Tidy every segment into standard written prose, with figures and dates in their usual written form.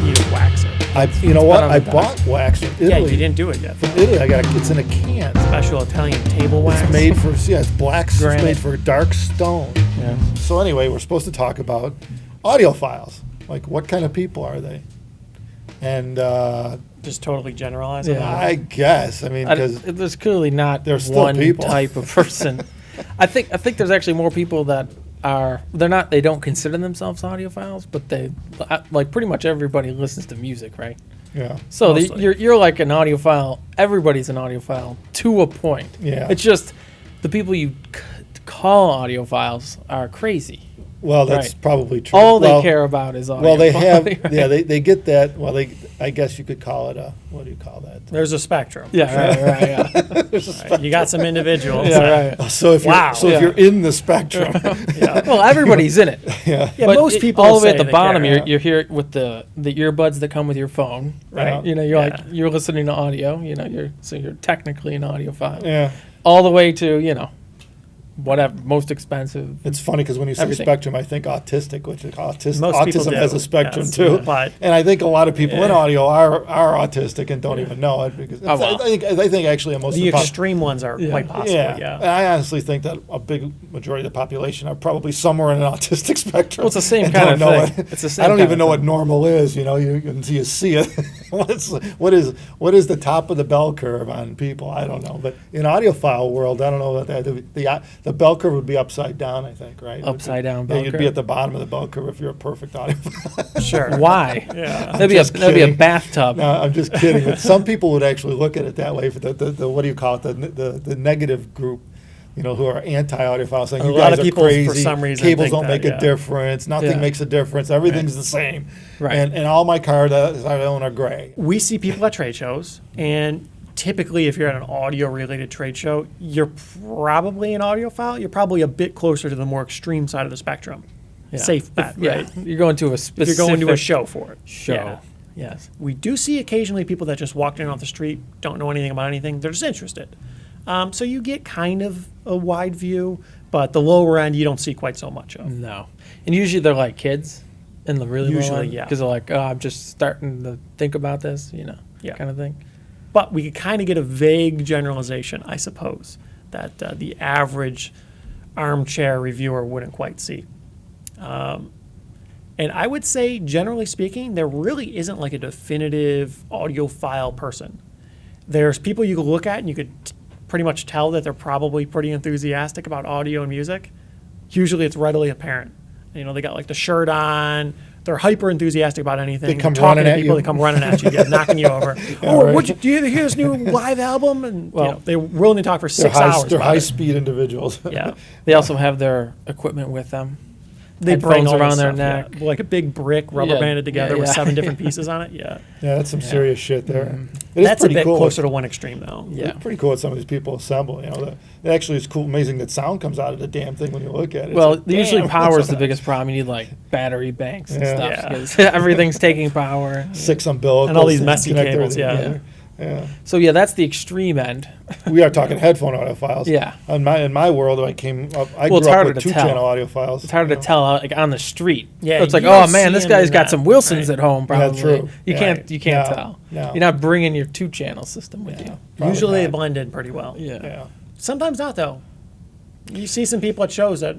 need to wax it. You know what? I bought wax from Italy. Yeah, you didn't do it yet. From Italy, it's in a can. Special Italian table wax. It's made for it's black. It's Granite. made for dark stone. Yeah. So anyway, we're supposed to talk about audiophiles. Like, what kind of people are they? And Just totally generalizing. Yeah. I guess because there's clearly not They're still one people. type of person. I think there's actually more people that they don't consider themselves audiophiles, but they like pretty much everybody listens to music, right? yeah, So Mostly. you're like an audiophile. Everybody's an audiophile to a point. Yeah. It's just the people you call audiophiles are crazy. well, that's Right. probably true. All Well, they care about is audio. Well, they have, right? they get that. Well, I guess you could call it what do you call that? There's a spectrum. Yeah, right, yeah. Right, you got some individuals. Yeah, right. So if Wow. if you're in the spectrum, Well, everybody's in it. yeah, Yeah, But most people all the way say at the they bottom, care. you're here with the earbuds that come with your phone, right? Yeah. You're Yeah. you're listening to audio. You're technically an audiophile. yeah. All the way to whatever most expensive. It's funny because when you say Everything. spectrum, I think autistic, which is Most people autism do, has a spectrum yes, too. but- And I think a lot of people in Yeah. audio are autistic and don't even know it because Oh, well. I think actually most The of the extreme ones are Yeah. quite possible. yeah. Yeah. And I honestly think that a big majority of the population are probably somewhere in an autistic spectrum. Well, it's the same and kind don't of know thing. it. It's the same I don't kind even of know what thing. normal is. You see it. what is the top of the bell curve on people? I don't know. But in audiophile world, I don't know what that. The bell curve would be upside down. I think right. Upside down Yeah, bell you'd curve. be at the bottom of the bell curve if you're a perfect audiophile. Sure. Why? Yeah. That'd be just that'd be a kidding. bathtub. No, I'm just kidding. But some people would actually look at it that way. For the what do you call it? The negative group, who are anti-audiophile, saying A you lot guys of are people, for crazy. some reason, Cables think don't that, make a yeah. difference. Nothing Yeah. makes a difference. Everything's the same. Right. And all my cars that I own are gray. We see people at trade shows, and typically, if you're at an audio-related trade show, you're probably an audiophile. You're probably a bit closer to the more extreme side of the spectrum. Yeah. Safe bet, Yeah, right? you're going to a If specific you're going to a show for it. show. Yeah. Yes. We do see occasionally people that just walked in off the street, don't know anything about anything. They're just interested. So you get kind of a wide view, but the lower end you don't see quite so much of. No. And usually they're like kids in the really Usually, yeah. Because they're like, oh, I'm just starting to think about this, Yeah. kind of thing. But we could kind of get a vague generalization, I suppose, that the average armchair reviewer wouldn't quite see. And I would say, generally speaking, there really isn't like a definitive audiophile person. There's people you could look at and you could pretty much tell that they're probably pretty enthusiastic about audio and music. Usually it's readily apparent. They got like the shirt on. They're hyper enthusiastic about anything. They come They're talking running to at people, you. They come running at you, knocking you over. right. Do you hear this new live album? And Well, they're willing to talk for They're 6 hours. They're about it. high-speed individuals. Yeah, They also have their equipment with them. they bring Headphones all around this their stuff, neck. yeah. Like a big brick rubber Yeah, banded together yeah, with yeah. 7 different pieces on it. Yeah, Yeah, that's some serious shit there. Mm-hmm. It is that's a pretty bit cool. closer to one extreme though. Yeah. It's pretty cool what some of these people assemble. It actually is cool, amazing that sound comes out of the damn thing when you look at it. Well, It's like, usually damn, power is that's the biggest problem. You need like battery banks and Yeah. stuff Yeah. because everything's taking power. 6 umbilicals And all these to messy connect cables, everything yeah. together. Yeah. So yeah, that's the extreme end. We are talking headphone audiophiles. Yeah. In my world, I came up. I Well, it's grew up harder with to 2-channel audiophiles. It's harder to tell like on the street. Yeah, So it's like, you don't oh man, see this them guy's in got that, some Wilsons right. at home. Probably. true. You Yeah. can't No, tell. no. You're not bringing your 2-channel system with you. Probably Usually they not. blend in pretty well. Yeah. Yeah. Sometimes not though. You see some people at shows that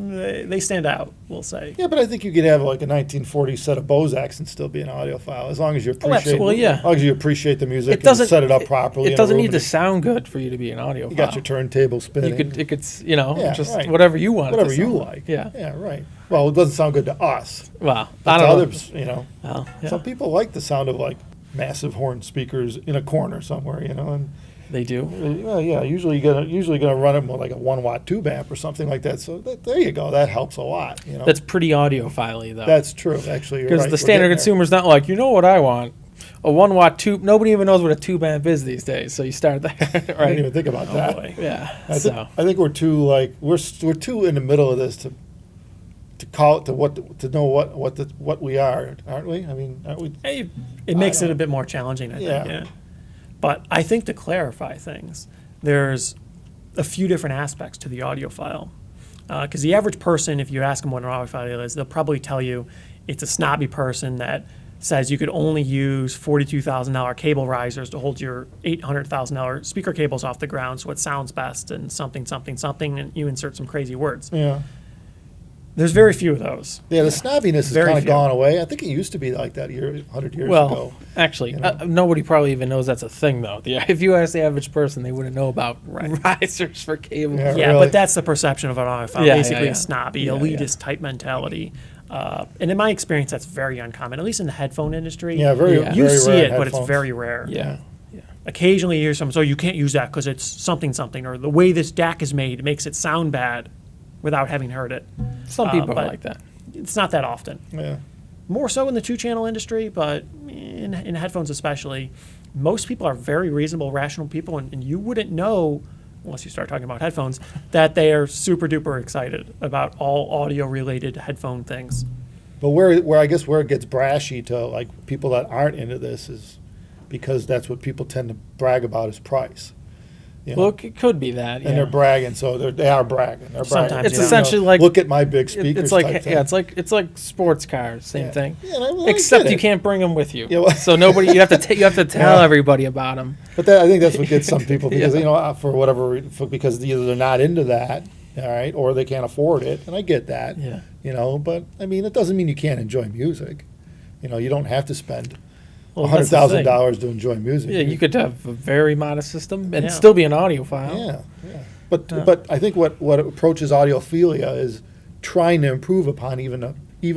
they stand out. We'll say. Yeah, but I think you could have like a 1940 set of Bozaks and still be an audiophile as long as you appreciate. absolutely, yeah. As long as you appreciate the music. It doesn't and set it up properly. It in a doesn't room need to and sound good for you to be an audiophile. You got your turntable spinning. It could, Yeah, just right. whatever you want. it to whatever you sound like. Yeah. Yeah, right. Well, it doesn't sound good to us. Well, But I to don't know. others, Well, yeah, some people like the sound of like massive horn speakers in a corner somewhere, and they do. well, yeah, usually gonna run it with like a 1-watt tube amp or something like that. So there you go. That helps a lot. That's pretty audiophile though. That's true. Actually, you're because right. the We're standard getting there. consumer's not like, you know what I want? A 1-watt tube. Nobody even knows what a tube amp is these days. So you start there, I didn't right? even think about that. boy. Yeah. I So think, I think we're too like we're too in the middle of this to call it to know what we are, aren't we? I mean, aren't we? It makes don't it a bit more challenging, I Yeah. think. Yeah. But I think to clarify things, there's a few different aspects to the audiophile. Because the average person, if you ask them what an audiophile is, they'll probably tell you it's a snobby person that says you could only use $42,000 cable risers to hold your $800,000 speaker cables off the ground so it sounds best and something, something, something, and you insert some crazy words. Yeah. There's very few of those. Yeah, the snobbiness has Very kind of few. gone away. I think it used to be like that 100 years Well, ago. actually, you know. nobody probably even knows that's a thing, though. If you ask the average person, they wouldn't know about Right. risers for cables. Yeah. Yeah, Really? but that's the perception of an audiophile, Yeah, basically yeah. a snobby, Yeah, elitist type mentality. And in my experience, that's very uncommon, at least in the headphone industry. Yeah, very, Yeah. You very see rare it, but it's headphones. very rare. Yeah. Occasionally you hear someone, so you can't use that because it's something, something, or the way this DAC is made makes it sound bad without having heard it. Some people are but like that. It's not that often. Yeah. More so in the two-channel industry, but in headphones especially, most people are very reasonable, rational people, and you wouldn't know, unless you start talking about headphones, that they are super duper excited about all audio-related headphone things. But where I guess where it gets brashy to like people that aren't into this is because that's what people tend to brag about is price. You know? Well, it could be that. And they're bragging, so they are bragging. They're bragging. Sometimes, It's yeah. essentially like look at my big speakers. it's like type thing. yeah, it's like sports cars, same Yeah. thing. Yeah, I Except get you it. can't bring them with you. Yeah, well- So nobody you have to you have to tell Yeah. everybody about them. But I think that's what gets some people because Yeah. you know for whatever because either they're not into that, all right, or they can't afford it, and I get that. Yeah. You know, but I mean, it doesn't mean you can't enjoy music. You know, you don't have to spend Well, that's the $100,000 to enjoy music. Yeah, you could have a very modest system and Yeah. still be an audiophile. Yeah, yeah. But I think what approaches audiophilia is trying to improve upon even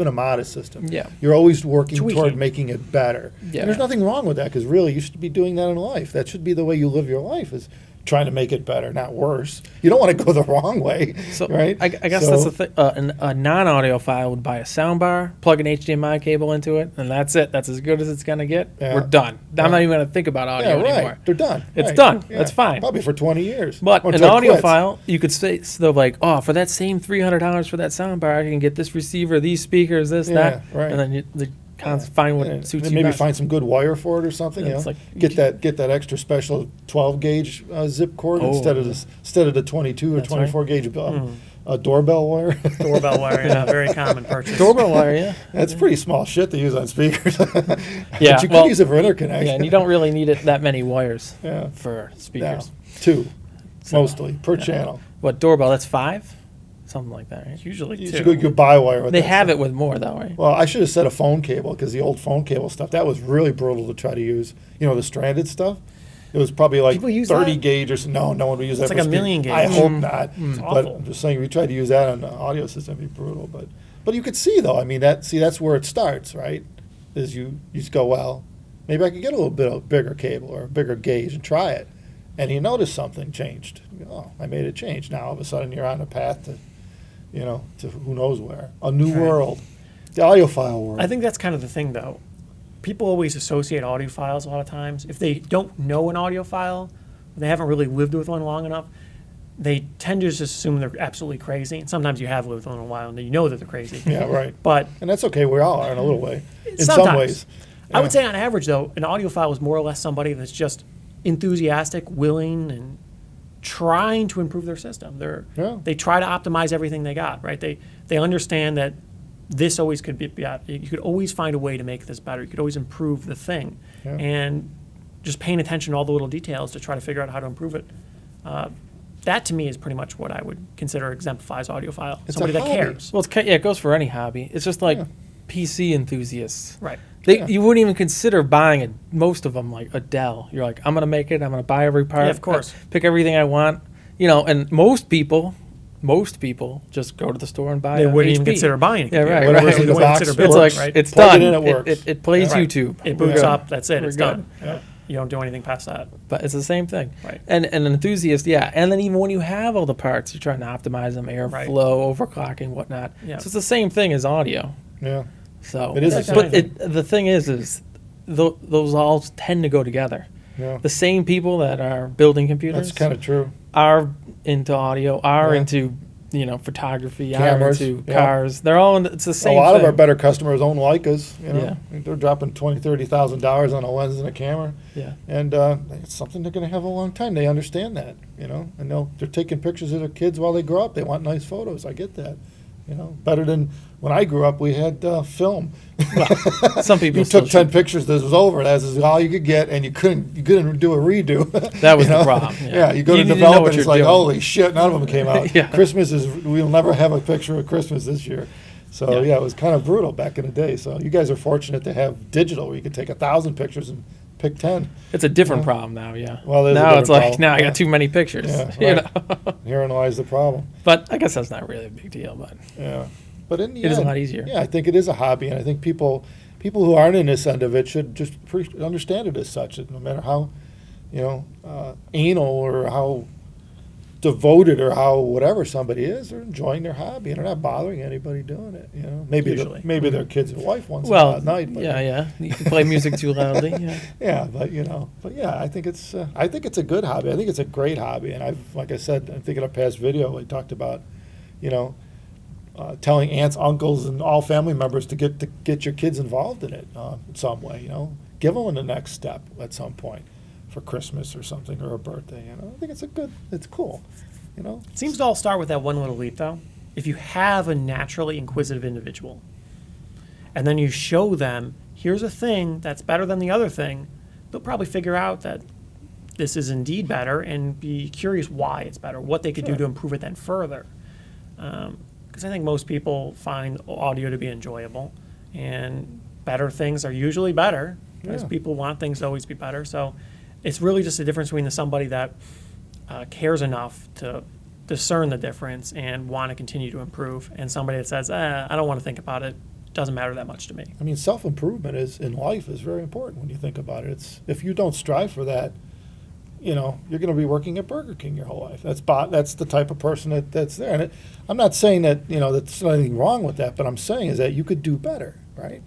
a modest system. Yeah. You're always working Tweaking. toward making it better. Yeah. And there's nothing wrong with that because really you should be doing that in life. That should be the way you live your life is trying to make it better, not worse. You don't want to go the wrong way, So right? I guess So- that's the thing. A non-audiophile would buy a soundbar, plug an HDMI cable into it, and that's it. That's as good as it's gonna get. Yeah. We're done. Yeah. I'm not even gonna think about audio Yeah, right. anymore. They're done. It's Right. done. Yeah. That's fine. Probably for 20 years. But an Until it quits. audiophile, you could say so like, oh, for that same $300 for that soundbar, I can get this receiver, these speakers, this, Yeah, that, right. and then find what Yeah. suits And you maybe best. find some good wire for it or something. Yeah, You know? it's like- get that extra special 12 gauge zip cord Oh, instead of yeah. the 22 or That's 24 gauge doorbell wire. Doorbell wire, yeah, very common purchase. Doorbell wire, yeah. That's pretty small shit to use on speakers. Yeah, but you could well, use it for interconnect. Yeah, and you don't really need it that many wires Yeah. for No, speakers. 2 So, mostly per yeah. channel. What doorbell? That's 5, something like that, right? Usually You two. should go buy wire with They that have stuff. it with more though, right? Well, I should have said a phone cable because the old phone cable stuff that was really brutal to try to use. You know the stranded stuff. It was probably like People use 30 that? gauge or so. No one would use that. It's for like a speak- million I gauge. hope not. It's But awful. I'm just saying, if you tried to use that on an audio system, it'd be brutal. But you could see though. I mean, that's where it starts, right? Is you just go, well, maybe I could get a little bit of bigger cable or a bigger gauge and try it, and you notice something changed. You go, oh, I made it change. Now all of a sudden you're on a path to, to who knows where, a new Right. world, the audiophile world. I think that's kind of the thing, though. People always associate audiophiles a lot of times. If they don't know an audiophile, they haven't really lived with one long enough, they tend to just assume they're absolutely crazy. And sometimes you have lived with one a while and you know that they're crazy. Yeah, right. But And that's okay. We all are in a little way. In sometimes, some ways. I would Yeah. say on average, though, an audiophile is more or less somebody that's just enthusiastic, willing, and trying to improve their system. Yeah. They try to optimize everything they got, right? They understand that this always could be better. You could always find a way to make this better. You could always improve the thing. Yeah. And just paying attention to all the little details to try to figure out how to improve it. That to me is pretty much what I would consider exemplifies audiophile. It's a Somebody that hobby. cares. Well, it goes for any hobby. It's just like Yeah. PC enthusiasts. Right. Yeah. You wouldn't even consider buying most of them like a Dell. You're like, I'm gonna make it. I'm gonna buy every part. Yeah, of course. Pick everything I want. And most people just go to the store and buy. They a wouldn't even HP. consider buying a Yeah, computer. right. Whatever's right. in the They wouldn't box consider works. It's building, like right? it's Plug it done. in, it works. It plays Right. YouTube. It boots We're up. That's it. We're It's good. done. Yeah. You don't do anything past that. But it's the same thing. Right. And an enthusiast, yeah. And then even when you have all the parts, you're trying to optimize them, airflow, Right. overclocking, whatnot. Yeah. So it's the same thing as audio. Yeah. So It is the but same the thing is those all tend to go together. Yeah. The same people that are building computers That's kind of true. are into audio, are Yeah. into photography, Cameras, are into yeah. cars. They're all it's the A same. lot of thing. our better customers own Leicas. Yeah. They're dropping $20,000-$30,000 on a lens and a camera, Yeah. and it's something they're going to have a long time. They understand that, and they're taking pictures of their kids while they grow up. They want nice photos. I get that, You know, better than when I grew up. We had film. Some people You still took 10 shoot. pictures. This was over. That was all you could get, and you couldn't do a redo. That was You the know? problem, yeah. Yeah, you go You to need to know develop what it. It's you're like, doing. holy shit, none of them came out. Yeah. Christmas is. We'll never have a picture of Christmas this year. So Yeah. yeah, it was kind of brutal back in the day. So you guys are fortunate to have digital, where you could take 1,000 pictures and pick 10. It's a different Yeah. problem now, yeah. Well, there's a now different it's like, problem. now I Yeah. got too many pictures. Yeah, You right. know? Herein lies the problem. But I guess that's not really a big deal, but Yeah, but in the it is a end, lot easier. Yeah, I think it is a hobby, and I think people who aren't in this end of it should just understand it as such. That no matter how, anal or how devoted or how whatever somebody is, they're enjoying their hobby and they're not bothering anybody doing it. You know, maybe Usually. maybe their kids and wife once Well, at night. But yeah. You can play music too loudly, yeah. Yeah, but yeah, I think it's a good hobby. I think it's a great hobby, and like I said, I think in a past video I talked about, telling aunts, uncles, and all family members to get your kids involved in it in some way. Give them the next step at some point for Christmas or something or a birthday. I think it's cool. It seems to all start with that one little leap, though. If you have a naturally inquisitive individual, and then you show them, here's a thing that's better than the other thing, they'll probably figure out that this is indeed better and be curious why it's better, what they could do Sure. to improve it then further. Because I think most people find audio to be enjoyable, and better things are usually better, because Yeah. people want things to always be better. So it's really just a difference between somebody that cares enough to discern the difference and want to continue to improve, and somebody that says, I don't want to think about it, doesn't matter that much to me. I mean, self-improvement in life is very important when you think about it. If you don't strive for that, you're going to be working at Burger King your whole life. That's the type of person that's there. And I'm not saying that, there's nothing wrong with that, but I'm saying is that you could do better, right?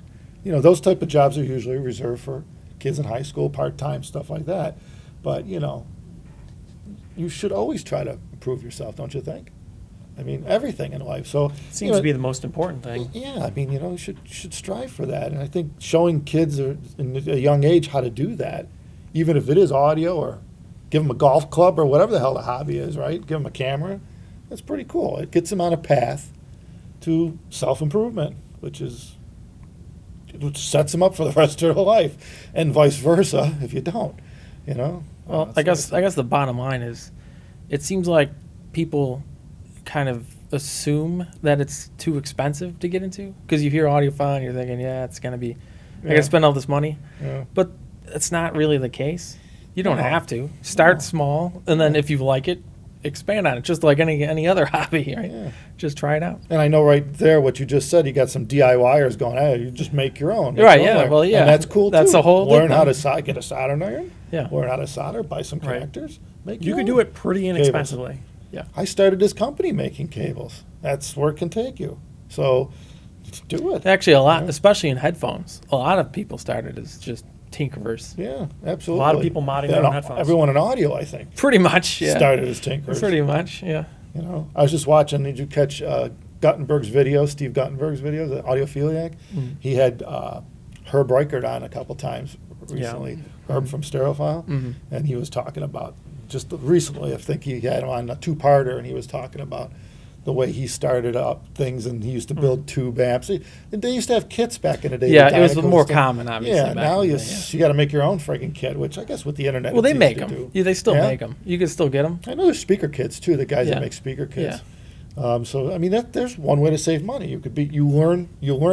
Those type of jobs are usually reserved for kids in high school, part-time, stuff like that. But, you should always try to improve yourself, don't you think? I mean, everything in life. So Seems to be the most important thing. yeah, I mean, you should strive for that. And I think showing kids in a young age how to do that, even if it is audio or give them a golf club or whatever the hell the hobby is, right? Give them a camera. That's pretty cool. It gets them on a path to self-improvement, which sets them up for the rest of their life, and vice versa if you don't, Well, I guess the bottom line is, it seems like people kind of assume that it's too expensive to get into, because you hear audiophile and you're thinking, yeah, it's gonna be, I gotta spend all this money, Yeah. but it's not really the case. You don't No. have to start No. small, and then if you like it, expand on it, just like any other hobby, right? Yeah. Just try it out. And I know right there what you just said. You got some DIYers going, hey, you just make your own. Make Right, your own yeah, wire. well, yeah. And that's cool That's too. a whole Learn thing, how huh? to get a soldering iron. Yeah. Learn how to solder, buy some Right. connectors. Make You your could own. do it pretty inexpensively. I started this company making cables. That's where it can take you. So do it. Actually, a lot, Yeah. especially in headphones, a lot of people started as just tinkerers. Yeah, absolutely. A lot of people modding their own headphones. Everyone in audio, I think, Pretty much, yeah. started as tinkers. Pretty much, yeah. I was just watching. Did you catch Guttenberg's video? Steve Guttenberg's videos, the Audiophiliac. He had Herb Reichert on a couple times recently. Herb from Stereophile, and he was talking about just recently. I think he had him on a two-parter, and he was talking about the way he started up things, and he used to build tube amps. They used to have kits back in the day. Yeah, the it was Dynacos more stuff. common, obviously. Yeah, back now in the you day, yeah. you got to make your own freaking kit, which I guess with the internet. Well, they it's make easy to them. do. Yeah, they still Yeah? make them. You can still get them. I know there's speaker kits too. The guys Yeah. that make speaker kits. So I mean, there's one way to save money. You learn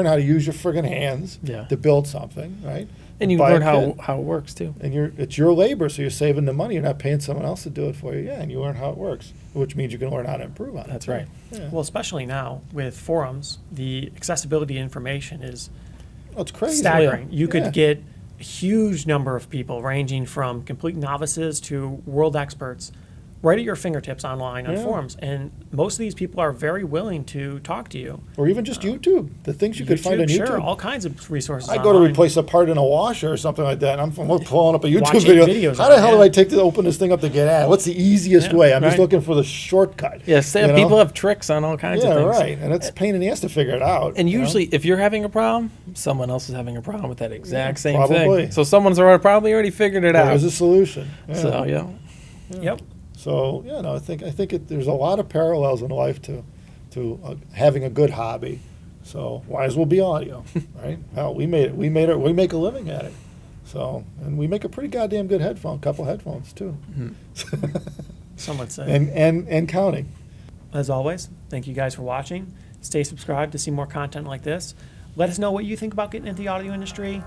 how to use your friggin' hands Yeah. to build something, right? And you buy a learn kit, how it works, too. and it's your labor, so you're saving the money. You're not paying someone else to do it for you. Yeah, and you learn how it works, which means you can learn how to improve on it. That's right. Yeah. Well, especially now with forums, the accessibility to information is Oh, it's crazy. staggering. Yeah. You could Yeah. get a huge number of people, ranging from complete novices to world experts, right at your fingertips online on Yeah. forums. And most of these people are very willing to talk to you. Or even just YouTube. The things you could find on YouTube, YouTube. Sure, all kinds of resources. I go to online. replace a part in a washer or something like that, and we're pulling up a YouTube Watching video. videos How on the it, hell yeah. do I take to open this thing up to get at it? What's the easiest Yeah, way? I'm just right. looking for the shortcut. Yes, you know? people have tricks on all kinds Yeah, of things. right. And it's a pain in the ass to figure it out. And you know? usually, if you're having a problem, someone else is having a problem with that exact same probably. thing. So someone's probably already figured it out. There's a solution. Yeah. So, yeah. Yep. So yeah, no, I think there's a lot of parallels in life to to having a good hobby. So why as well be audio, right? Hell, we make a living at it. So, and we make a pretty goddamn good couple headphones too. Some would say. And counting. As always, thank you guys for watching. Stay subscribed to see more content like this. Let us know what you think about getting into the audio industry,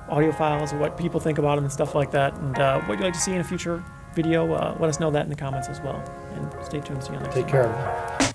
audiophiles, what people think about them and stuff like that, and what you'd like to see in a future video. Let us know that in the comments as well. And stay tuned to see you on the next Take one. care of them.